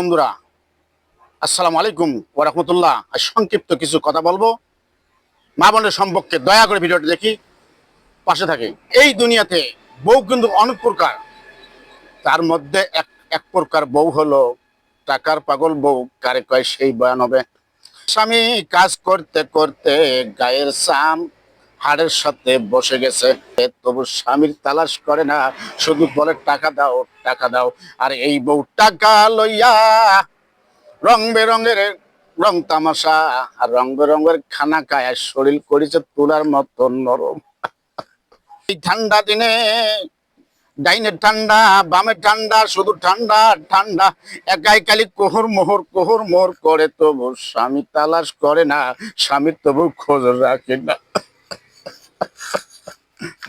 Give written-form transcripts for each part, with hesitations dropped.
বন্ধুরা, আসসালামু আলাইকুম ওয়া রাহমাতুল্লাহ। আর সংক্ষিপ্ত কিছু কথা বলবো মা বোনের সম্পর্কে। দয়া করে ভিডিওটা দেখি, পাশে থাকে। এই দুনিয়াতে বউ কিন্তু অনেক প্রকার। তার মধ্যে এক এক প্রকার বউ হলো টাকার পাগল বউ। কারে কয় সেই বয়ান হবে। স্বামী কাজ করতে করতে গায়ের চাম হাড়ের সাথে বসে গেছে, তবু স্বামীর তালাশ করে না, শুধু বলে টাকা দাও টাকা দাও। আর এই বউ টাকা লইয়া রং বেরঙের রং তামাশা আর রং বেরঙের খানা খায়, আর শরীর করেছে তুলার মতো নরম। এই ঠান্ডা দিনে ডাইনে ঠান্ডা বামে ঠান্ডা, শুধু ঠান্ডা ঠান্ডা। একাই খালি কোহর মোহর করে, তবু স্বামী তালাশ করে না, স্বামীর তবু খোঁজ রাখে না।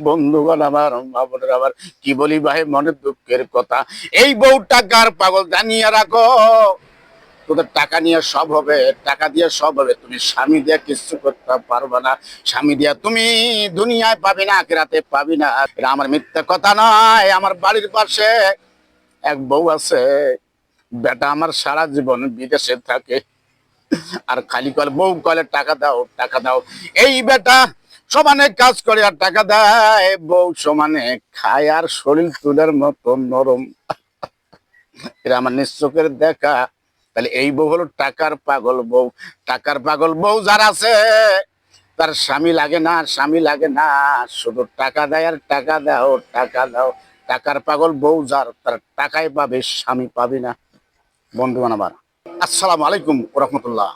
বন্ধুগণ আমার, মা বোনের আমার, কি বলি ভাই, মনের দুঃখের কথা। এই বউ টাকার পাগল, জানিয়ে রাখো তোদের টাকা নিয়ে সব হবে, টাকা দিয়ে সব হবে, তুমি স্বামী দিয়ে কিছু করতে পারবে না। স্বামী দিয়া তুমি দুনিয়ায় পাবি না, আখিরাতে পাবি না। এটা আমার মিথ্যা কথা নয়। আমার বাড়ির পাশে এক বউ আছে, বেটা আমার সারা জীবন বিদেশে থাকে, আর খালি কলে বউ কলে টাকা দাও টাকা দাও। এই বেটা সমানে কাজ করে আর টাকা দেয়, বউ সমানে খায় আর শরীর তুলের মতো নরম। এটা আমার নিজ চোখের দেখা। তাহলে এই বউ হলো টাকার পাগল বউ। টাকার পাগল বউ যার আছে, তার স্বামী লাগে না, স্বামী লাগে না, শুধু টাকা দেয় আর টাকা দাও টাকা দাও। টাকার পাগল বউ যার, তার টাকাই পাবে, স্বামী পাবি না। বন্ধু আমার, আসসালামু আলাইকুম ওয়া রাহমাতুল্লাহ।